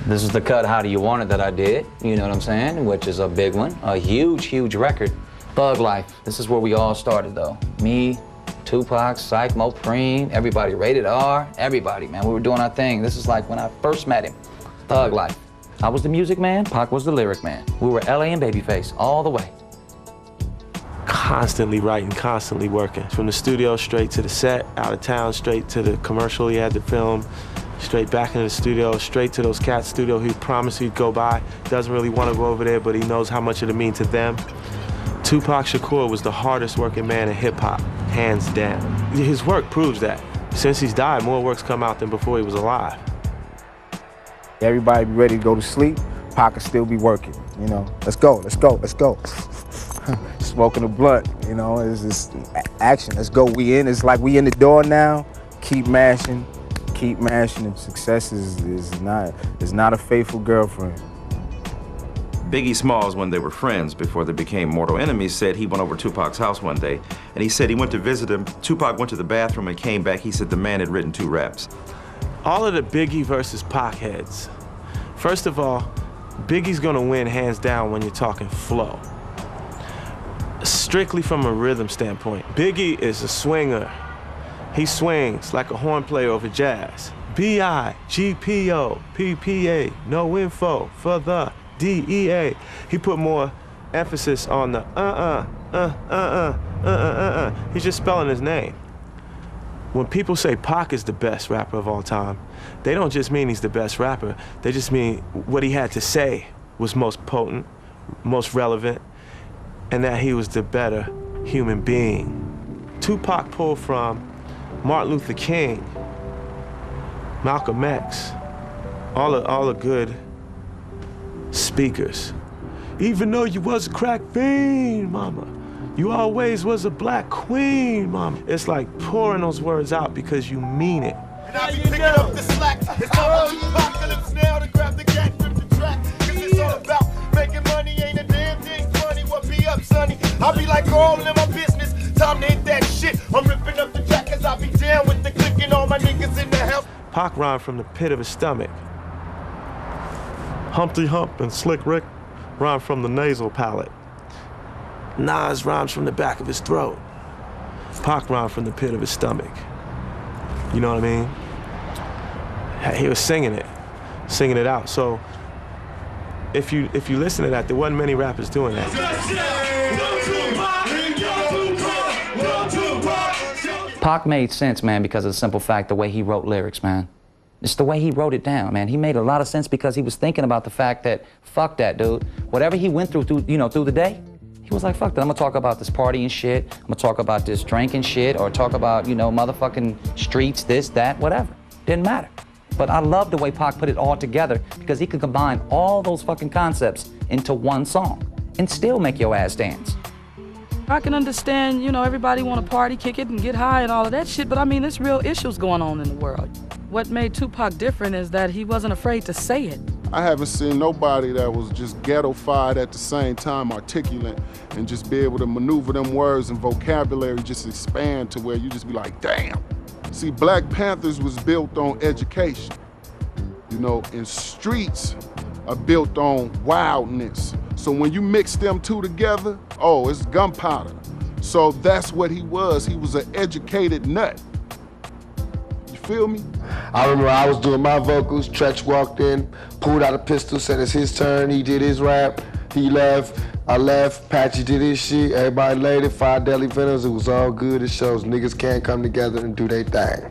This is the cut, How Do You Want It, that I did, you know what I'm saying? Which is a big one, a huge, huge record. Thug Life, this is where we all started though. Me, Tupac, Syke, Mo Preem, everybody, Rated R, everybody, man. We were doing our thing. This is like when I first met him. Thug Life. I was the music man, Pac was the lyric man. We were LA and Babyface all the way. Constantly writing, constantly working. From the studio straight to the set, out of town, straight to the commercial he had to film, straight back into the studio, straight to those cats' studio he promised he'd go by. Doesn't really want to go over there, but he knows how much it'll mean to them. Tupac Shakur was the hardest working man in hip hop, hands down. His work proves that. Since he's died, more work's come out than before he was alive. Everybody be ready to go to sleep, Pac will still be working, you know. Let's go, let's go, let's go. Smoking a blunt, you know, it's just action, let's go. We in, it's like we in the door now, keep mashing, and success is not a faithful girlfriend. Biggie Smalls, when they were friends before they became mortal enemies, said he went over to Tupac's house one day, and he said he went to visit him. Tupac went to the bathroom and came back. He said the man had written 2 raps. All of the Biggie versus Pac heads. First of all, Biggie's gonna win hands down when you're talking flow. Strictly from a rhythm standpoint, Biggie is a swinger. He swings like a horn player over jazz. B-I-G-P-O, P-P-A, no info for the D-E-A. He put more emphasis on the He's just spelling his name. When people say Pac is the best rapper of all time, they don't just mean he's the best rapper. They just mean what he had to say was most potent, most relevant, and that he was the better human being. Tupac pulled from Martin Luther King, Malcolm X, all the good speakers. Even though you was a crack fiend, mama, you always was a black queen, mama. It's like pouring those words out because you mean it. And I be picking up the slack. It's time for the apocalypse now to grab the cat, rip the track. Cause it's all about making money, ain't a damn thing funny. What be up, sonny? I be like all in my business. Time to hit that shit. I'm ripping up the track cause I be down with the click and all my niggas in the house. Pac rhymed from the pit of his stomach. Humpty Hump and Slick Rick rhymed from the nasal palate. Nas rhymes from the back of his throat. Pac rhymed from the pit of his stomach. You know what I mean? He was singing it out. So if you listen to that, there wasn't many rappers doing that. Pac made sense, man, because of the simple fact the way he wrote lyrics, man. It's the way he wrote it down, man. He made a lot of sense because he was thinking about the fact that, fuck that, dude. Whatever he went through the day, he was like, fuck that. I'm gonna talk about this party and shit. I'm gonna talk about this drinking shit, or talk about, motherfucking streets, this, that, whatever. Didn't matter. But I love the way Pac put it all together because he could combine all those fucking concepts into one song and still make your ass dance. I can understand, everybody want to party, kick it, and get high and all of that shit, but I mean, there's real issues going on in the world. What made Tupac different is that he wasn't afraid to say it. I haven't seen nobody that was just ghetto-fied at the same time, articulate, and just be able to maneuver them words and vocabulary just expand to where you just be like, damn. See, Black Panthers was built on education. In streets, are built on wildness. So when you mix them two together, oh, it's gunpowder. So that's what he was. He was an educated nut. You feel me? I remember I was doing my vocals, Tretch walked in, pulled out a pistol, said it's his turn, he did his rap, he left, I left, Patchy did his shit, everybody laid it, 5 Deadly Venoms, it was all good, it shows niggas can't come together and do their thing.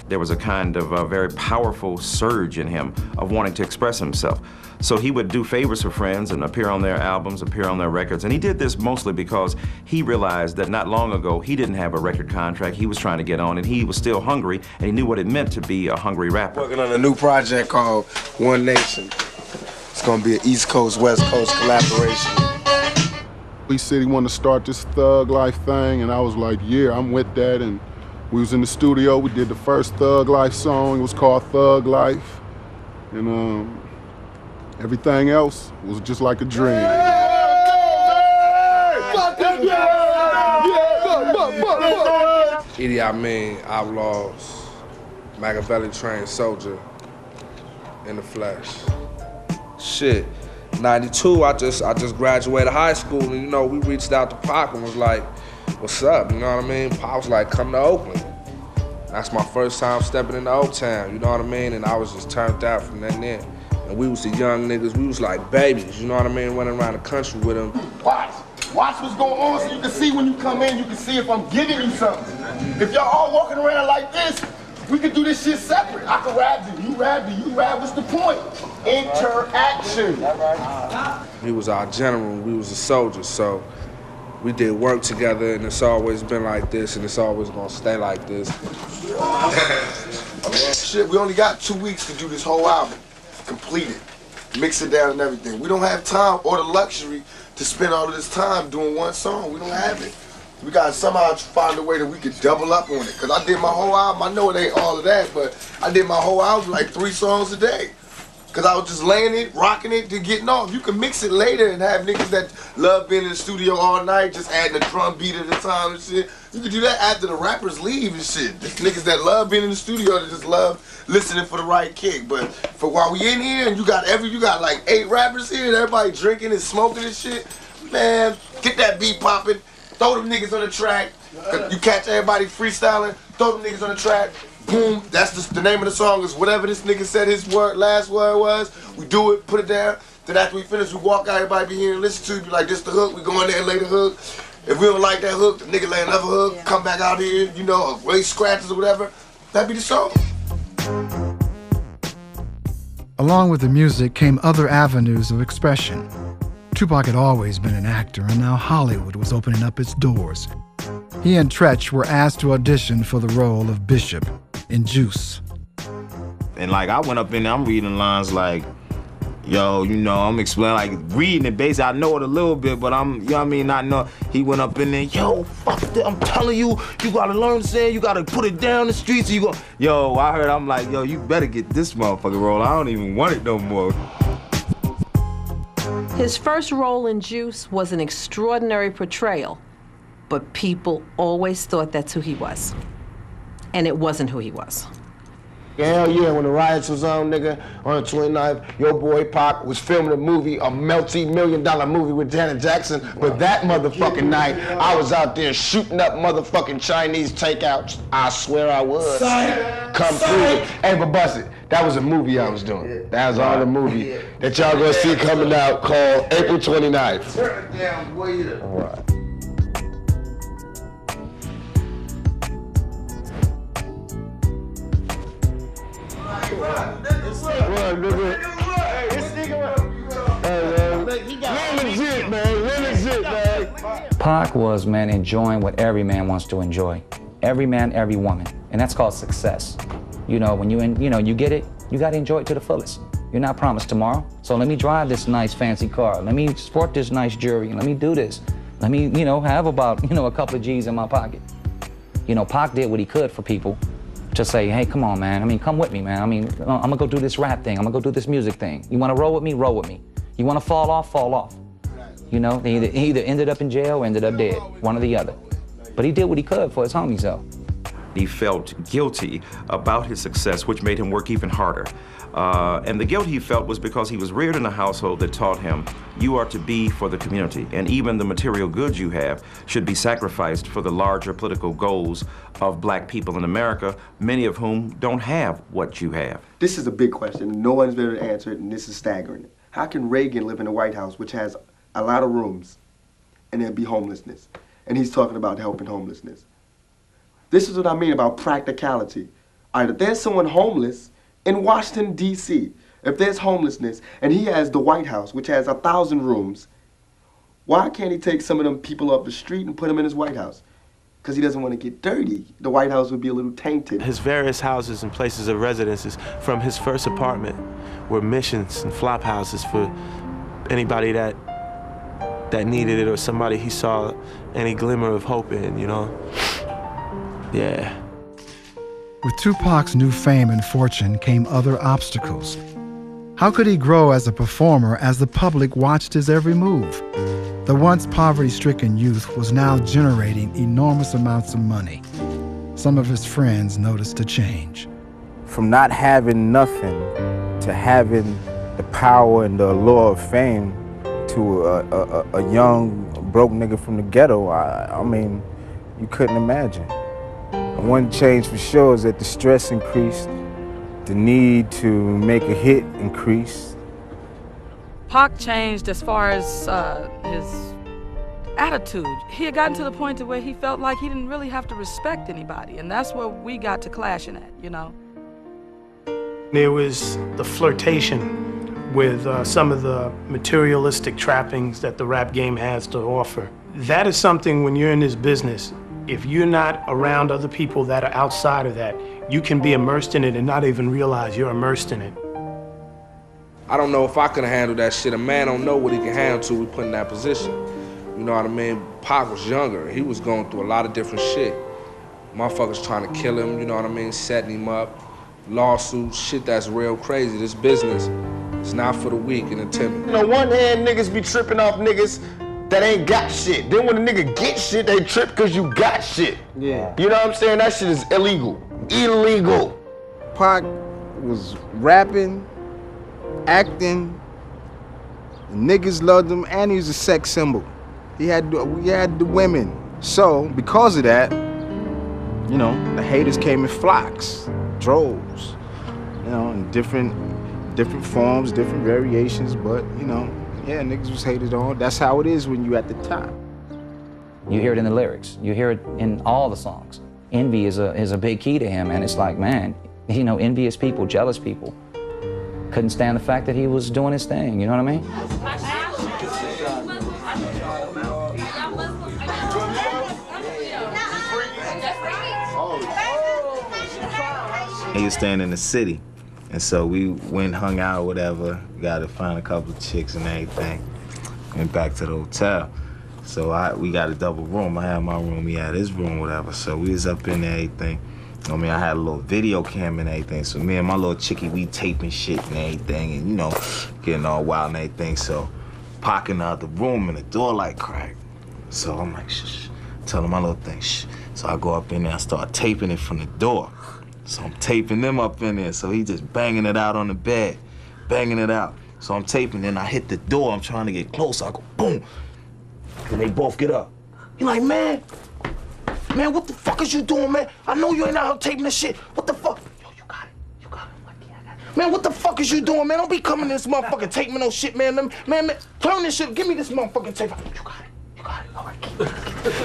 There was a kind of a very powerful surge in him of wanting to express himself. So he would do favors for friends and appear on their albums, appear on their records. And he did this mostly because he realized that not long ago, he didn't have a record contract. He was trying to get on, and he was still hungry, and he knew what it meant to be a hungry rapper. Working on a new project called One Nation. It's gonna be an East Coast, West Coast collaboration. He said he wanted to start this Thug Life thing, and I was like, yeah, I'm with that. And we was in the studio, we did the first Thug Life song. It was called Thug Life. And everything else was just like a dream. Idi Amin, Outlaws, Machiavelli trained soldier in the flesh. Shit, 92, I just graduated high school, and you know, we reached out to Pac and was like, what's up, you know what I mean? Pac was like, come to Oakland. That's my first time stepping into Oaktown, you know what I mean? And I was just turned out from then there. And we was the young niggas, we was like babies, you know what I mean? Running around the country with them. Watch what's going on so you can see when you come in, you can see if I'm giving you something. If y'all all walking around like this, we could do this shit separate. I could rap you rap, what's the point? Interaction. He was our general, we was the soldiers, so we did work together, and it's always been like this, and it's always gonna stay like this. Shit, we only got 2 weeks to do this whole album. Complete it, mix it down and everything. We don't have time or the luxury to spend all of this time doing one song. We don't have it. We gotta somehow find a way that we could double up on it. Cause I did my whole album, I know it ain't all of that, but I did my whole album like 3 songs a day. Cause I was just laying it, rocking it, then getting off. You can mix it later and have niggas that love being in the studio all night, just adding a drum beat at a time and shit. You can do that after the rappers leave and shit. There's niggas that love being in the studio that just love listening for the right kick. But for while we in here and you got like 8 rappers here and everybody drinking and smoking and shit, man, get that beat popping, throw them niggas on the track. You catch everybody freestyling, throw them niggas on the track. Boom, that's the name of the song is whatever this nigga said his last word was. We do it, put it down. Then after we finish, we walk out, everybody be here and listen to it. Be like, this the hook, we go in there and lay the hook. If we don't like that hook, the nigga lay another hook, come back out here, you know, raise scratches or whatever. That'd be the song. Along with the music came other avenues of expression. Tupac had always been an actor, and now Hollywood was opening up its doors. He and Tretch were asked to audition for the role of Bishop in Juice. And like I went up in there, I'm reading lines like, yo, you know, I'm explaining, like reading it basically, I know it a little bit, but I'm, you know what I mean, not know. He went up in there, yo, fuck that, I'm telling you, you gotta learn to say, you gotta put it down the streets, you go, yo, I heard, I'm like, yo, you better get this motherfucking role, I don't even want it no more. His first role in Juice was an extraordinary portrayal, but people always thought that's who he was. And it wasn't who he was. Hell yeah, when the riots was on, nigga, on the 29th, your boy Pac was filming a movie, a multi-million-dollar movie with Janet Jackson, but that motherfucking night, I was out there shooting up motherfucking Chinese takeouts. I swear I was. Come through it. Hey, but bust it. That was a movie I was doing. That was all the movie that y'all gonna see coming out called April 29th. Turn it down, boy. All right. Pac was, man, enjoying what every man wants to enjoy. Every man, every woman. And that's called success. You know, when you get it, you gotta enjoy it to the fullest. You're not promised tomorrow. So let me drive this nice fancy car. Let me sport this nice jewelry. Let me do this. Let me, have about, a couple of G's in my pocket. Pac did what he could for people to say, hey, come on, man. Come with me, man. I'm gonna go do this rap thing. I'm gonna go do this music thing. You wanna roll with me? Roll with me. You wanna fall off? Fall off. He either ended up in jail or ended up dead, one or the other. But he did what he could for his homies, though. He felt guilty about his success, which made him work even harder. And the guilt he felt was because he was reared in a household that taught him, you are to be for the community, and even the material goods you have should be sacrificed for the larger political goals of black people in America, many of whom don't have what you have. This is a big question. No one's been able to answer it, and this is staggering. How can Reagan live in the White House, which has a lot of rooms, and there'd be homelessness? And he's talking about helping homelessness. This is what I mean about practicality. All right, if there's someone homeless in Washington, D.C., if there's homelessness, and he has the White House, which has 1,000 rooms, why can't he take some of them people off the street and put them in his White House? Because he doesn't want to get dirty. The White House would be a little tainted. His various houses and places of residences from his first apartment were missions and flop houses for anybody that needed it or somebody he saw any glimmer of hope in, you know? Yeah. With Tupac's new fame and fortune came other obstacles. How could he grow as a performer as the public watched his every move? The once poverty-stricken youth was now generating enormous amounts of money. Some of his friends noticed a change. From not having nothing to having the power and the allure of fame to a young, broke nigga from the ghetto, I mean, you couldn't imagine. And one change for sure is that the stress increased, the need to make a hit increased. Pac changed as far as his attitude. He had gotten to the point to where he felt like he didn't really have to respect anybody, and that's where we got to clashing at, you know? There was the flirtation with some of the materialistic trappings that the rap game has to offer. That is something when you're in this business, if you're not around other people that are outside of that, you can be immersed in it and not even realize you're immersed in it. I don't know if I could handle that shit. A man don't know what he can handle till we put in that position. You know what I mean? Pac was younger. He was going through a lot of different shit. Motherfuckers trying to kill him, you know what I mean? Setting him up. Lawsuits, shit that's real crazy. This business is not for the weak and the timid. You know, one hand niggas be tripping off niggas that ain't got shit. Then when a nigga get shit, they trip because you got shit. Yeah. You know what I'm saying? That shit is illegal. Illegal. Pac was rapping, acting, niggas loved him, and he was a sex symbol. We had the women. So, because of that, you know, the haters came in flocks, droves, you know, in different forms, different variations, but, you know, yeah, niggas was hated on. That's how it is when you at the top. You hear it in the lyrics. You hear it in all the songs. Envy is a big key to him, and it's like, man, you know, envious people, jealous people couldn't stand the fact that he was doing his thing, you know what I mean? He was staying in the city. And so we went, hung out, whatever, got to find a couple of chicks and everything, went back to the hotel. So we got a double room. I had my room, he had his room, whatever. So we was up in there, everything. I mean, I had a little video cam and everything. So me and my little chickie, we taping shit and everything and, you know, getting all wild and everything. So Pac in the other room and the door like cracked. So I'm like, shh, telling my little thing, shh. So I go up in there and start taping it from the door. So I'm taping them up in there. So he just banging it out on the bed, banging it out. So I'm taping, then I hit the door. I'm trying to get close. I go, boom. And they both get up. He like, man, what the fuck is you doing, man? I know you ain't out here taping this shit. What the fuck? Yo, you got it. I'm like, yeah, I got it. Man, what the fuck is you doing, man? Don't be coming to this motherfucking taping no shit, man. Man, turn this shit. Give me this motherfucking tape. You got it. All right, keep it.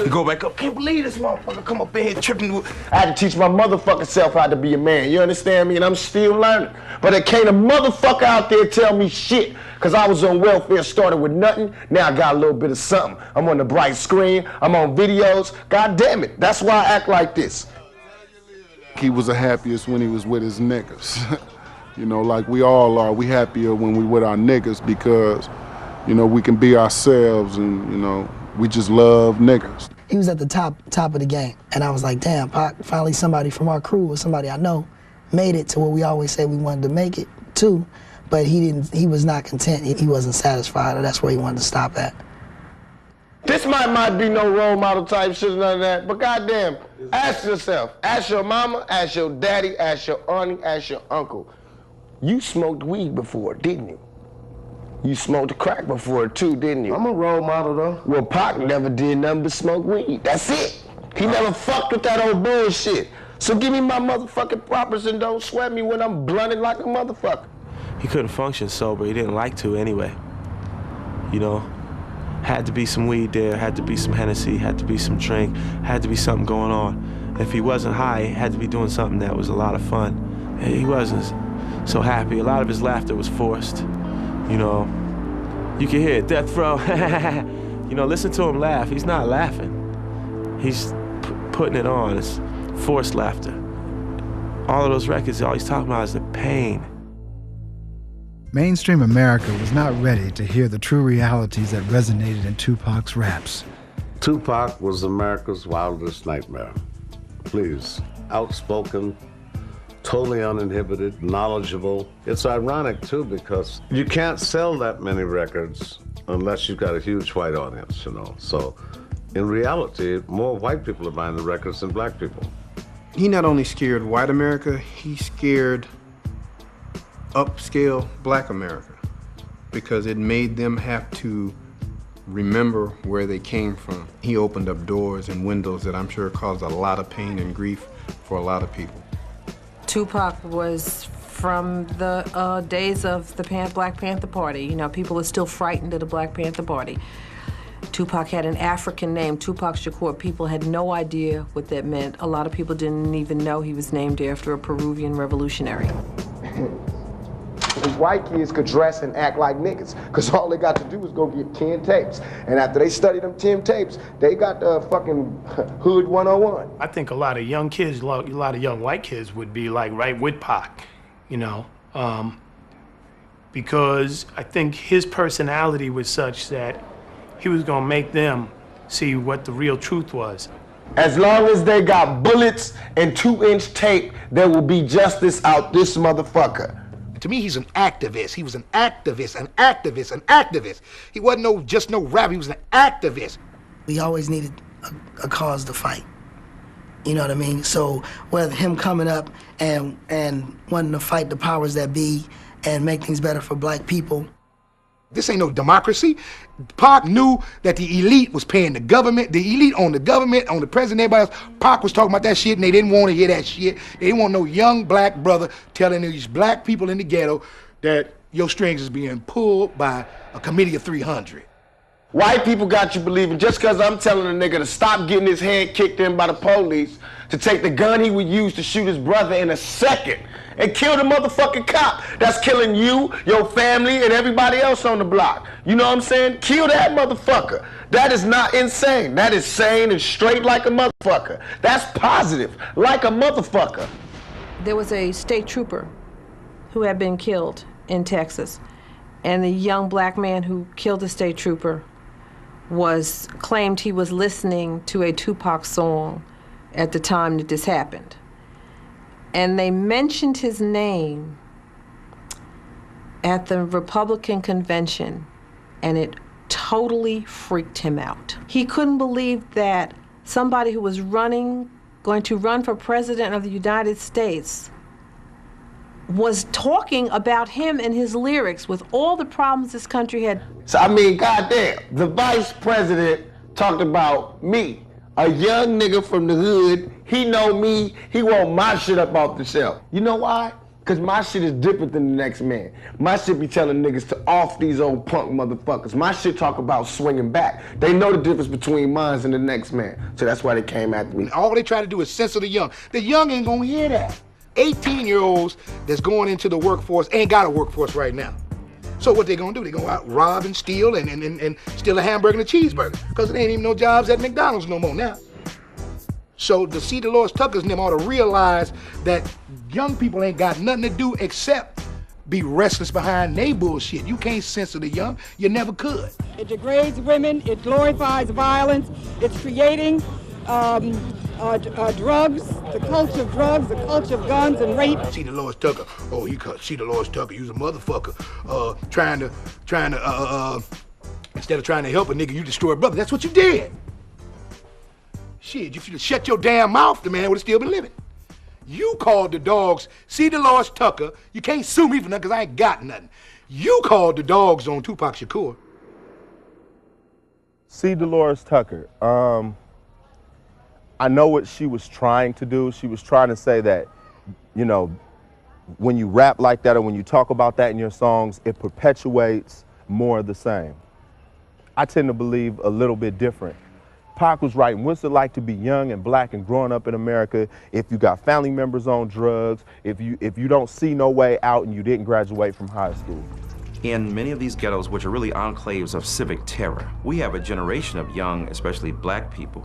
You go back up. Can't believe this motherfucker come up in here tripping. I had to teach my motherfucking self how to be a man. You understand me? And I'm still learning. But there can't a motherfucker out there tell me shit. Cause I was on welfare, started with nothing. Now I got a little bit of something. I'm on the bright screen. I'm on videos. God damn it. That's why I act like this. He was the happiest when he was with his niggas. You know, like we all are. We happier when we with our niggas because, you know, we can be ourselves and, you know, we just love niggas. He was at the top of the game, and I was like, damn, Pac, finally somebody from our crew or somebody I know made it to where we always said we wanted to make it to, but he was not content. He wasn't satisfied, or that's where he wanted to stop at. This might be no role model type shit, none of that, but goddamn, ask yourself, ask your mama, ask your daddy, ask your auntie, ask your uncle. You smoked weed before, didn't you? You smoked crack before too, didn't you? I'm a role model though. Well, Pac never did nothing but smoke weed. That's it. He never fucked with that old bullshit. So give me my motherfucking propers and don't sweat me when I'm blunted like a motherfucker. He couldn't function sober. He didn't like to anyway. You know, had to be some weed there, had to be some Hennessy, had to be some drink, had to be something going on. If he wasn't high, he had to be doing something that was a lot of fun. And he wasn't so happy. A lot of his laughter was forced. You know, you can hear it, Death Row. You know, listen to him laugh. He's not laughing. He's putting it on. It's forced laughter. All of those records, all he's talking about is the pain. Mainstream America was not ready to hear the true realities that resonated in Tupac's raps. Tupac was America's wildest nightmare. Please, outspoken, totally uninhibited, knowledgeable. It's ironic, too, because you can't sell that many records unless you've got a huge white audience, you know. So, in reality, more white people are buying the records than black people. He not only scared white America, he scared upscale black America because it made them have to remember where they came from. He opened up doors and windows that I'm sure caused a lot of pain and grief for a lot of people. Tupac was from the days of the Black Panther Party. You know, people are still frightened of the Black Panther Party. Tupac had an African name, Tupac Shakur. People had no idea what that meant. A lot of people didn't even know he was named after a Peruvian revolutionary. White kids could dress and act like niggas, because all they got to do is go get 10 tapes. And after they study them 10 tapes, they got the fucking Hood 101. I think a lot of young kids, a lot of young white kids would be like right with Pac, you know, because I think his personality was such that he was gonna make them see what the real truth was. As long as they got bullets and 2-inch tape, there will be justice out this motherfucker. To me, he's an activist. He was an activist, an activist, an activist. He wasn't just no rapper, he was an activist. We always needed a cause to fight. You know what I mean? So whether him coming up and wanting to fight the powers that be and make things better for black people. This ain't no democracy. Pac knew that the elite was paying the government. The elite owned the government, owned the president, everybody else. Pac was talking about that shit and they didn't want to hear that shit. They didn't want no young black brother telling these black people in the ghetto that your strings is being pulled by a committee of 300. White people got you believing just because I'm telling a nigga to stop getting his head kicked in by the police, to take the gun he would use to shoot his brother in a second and kill the motherfucking cop that's killing you, your family, and everybody else on the block. You know what I'm saying? Kill that motherfucker. That is not insane. That is sane and straight like a motherfucker. That's positive, like a motherfucker. There was a state trooper who had been killed in Texas, and the young black man who killed the state trooper claimed he was listening to a Tupac song at the time that this happened. And they mentioned his name at the Republican convention, and it totally freaked him out. He couldn't believe that somebody who was going to run for president of the United States was talking about him and his lyrics with all the problems this country had. So I mean, goddamn, the vice president talked about me, a young nigga from the hood. He know me, he want my shit up off the shelf. You know why? Because my shit is different than the next man. My shit be telling niggas to off these old punk motherfuckers. My shit talk about swinging back. They know the difference between mine and the next man. So that's why they came after me. All they try to do is censor the young. The young ain't gonna hear that. 18-year-olds that's going into the workforce ain't got a workforce right now. So what they gonna do? They gonna out rob and steal and steal a hamburger and a cheeseburger because there ain't even no jobs at McDonald's no more now. So to see Dolores Tucker's and them ought to realize that young people ain't got nothing to do except be restless behind they bullshit. You can't censor the young. You never could. It degrades women. It glorifies violence. It's creating drugs, the culture of drugs, the culture of guns and rape. See Dolores Tucker. Oh, see Dolores Tucker. You's a motherfucker. Trying to Instead of trying to help a nigga, you destroy a brother. That's what you did. Shit, if you'd shut your damn mouth, the man would have still been living. You called the dogs, see Dolores Tucker. You can't sue me for nothing because I ain't got nothing. You called the dogs on Tupac Shakur. See Dolores Tucker. I know what she was trying to do. She was trying to say that, you know, when you rap like that or when you talk about that in your songs, it perpetuates more of the same. I tend to believe a little bit different. Pac was writing, what's it like to be young and black and growing up in America if you got family members on drugs, if you don't see no way out and you didn't graduate from high school. In many of these ghettos, which are really enclaves of civic terror, we have a generation of young, especially black people,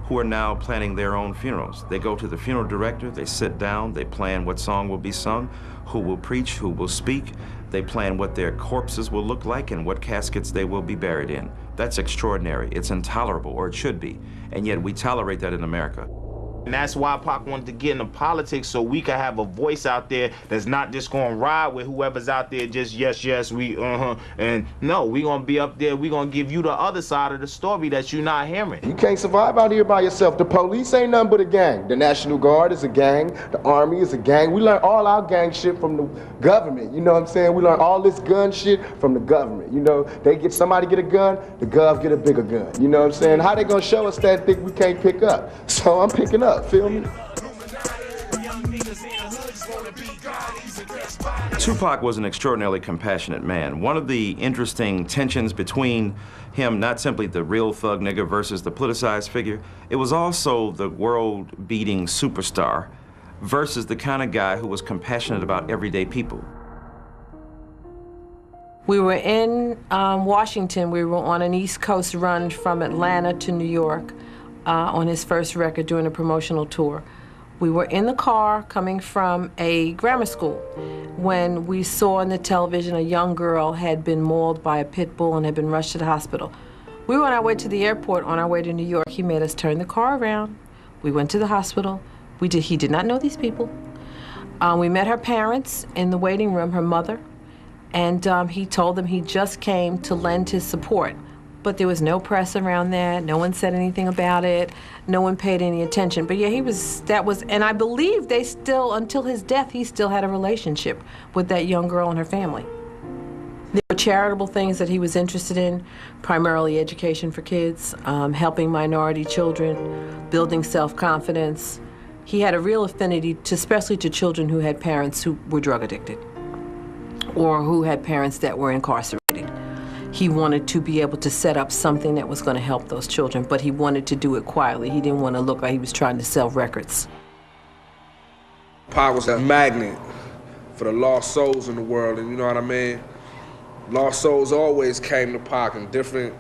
who are now planning their own funerals. They go to the funeral director, they sit down, they plan what song will be sung, who will preach, who will speak. They plan what their corpses will look like and what caskets they will be buried in. That's extraordinary. It's intolerable, or it should be. And yet we tolerate that in America. And that's why Pac wanted to get into politics, so we could have a voice out there that's not just gonna ride with whoever's out there just yes, we, and no, we gonna be up there, we gonna give you the other side of the story that you're not hearing. You can't survive out here by yourself. The police ain't nothing but a gang. The National Guard is a gang. The Army is a gang. We learn all our gang shit from the government, you know what I'm saying? We learn all this gun shit from the government, you know? Somebody get a gun, the gov get a bigger gun, you know what I'm saying? How they gonna show us that thing we can't pick up? So I'm picking up. Feel me? Tupac was an extraordinarily compassionate man. One of the interesting tensions between him, not simply the real thug nigga versus the politicized figure, it was also the world-beating superstar versus the kind of guy who was compassionate about everyday people. We were in Washington. We were on an East Coast run from Atlanta to New York on his first record doing a promotional tour. We were in the car coming from a grammar school when we saw on the television a young girl had been mauled by a pit bull and had been rushed to the hospital. We were on our way to the airport on our way to New York. He made us turn the car around. We went to the hospital. He did not know these people. We met her parents in the waiting room, her mother, and he told them he just came to lend his support. But there was no press around that. No one said anything about it. No one paid any attention. But yeah, and I believe they still, until his death, he still had a relationship with that young girl and her family. There were charitable things that he was interested in, primarily education for kids, helping minority children, building self-confidence. He had a real affinity, especially to children who had parents who were drug addicted or who had parents that were incarcerated. He wanted to be able to set up something that was going to help those children, but he wanted to do it quietly. He didn't want to look like he was trying to sell records. Pac was a magnet for the lost souls in the world, and you know what I mean? Lost souls always came to Pac in different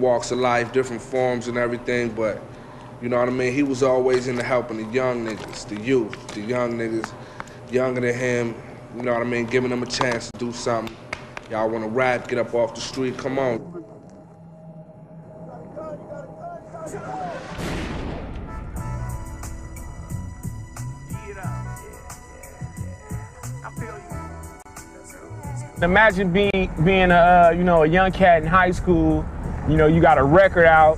walks of life, different forms and everything, but you know what I mean? He was always into helping the young niggas, the youth, the young niggas, younger than him, you know what I mean? Giving them a chance to do something. Y'all wanna rap, get up off the street, come on. Imagine being a young cat in high school, you know, you got a record out,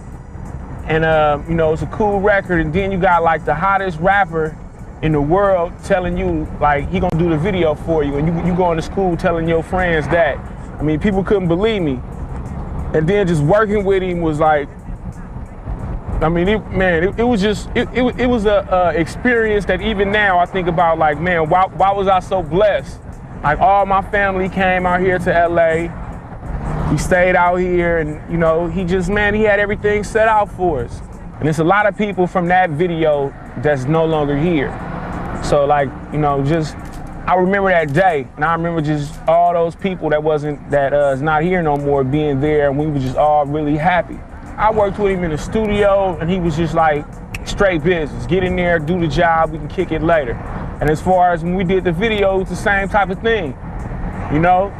and you know, it's a cool record, and then you got like the hottest rapper in the world telling you like he gonna do the video for you, and you going to school telling your friends that. I mean, people couldn't believe me. And then just working with him was like, I mean, it was a experience that even now I think about like, man, why was I so blessed? Like all my family came out here to LA. We stayed out here, and you know, he had everything set out for us. And there's a lot of people from that video that's no longer here. So like, you know, I remember that day, and I remember just all those people is not here no more being there, and we were just all really happy. I worked with him in the studio, and he was just like, straight business. Get in there, do the job, we can kick it later. And as far as when we did the video, it's the same type of thing. You know,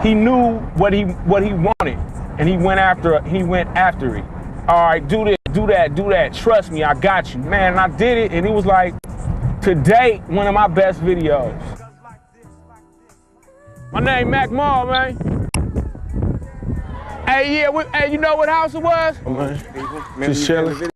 he knew what he wanted, and he went after it. All right, do this, do that. Trust me, I got you. Man, and I did it, and it was like, to date, one of my best videos. My name Mac Mall, man. Hey, yeah, hey, you know what house it was? Oh, man. Just chilling.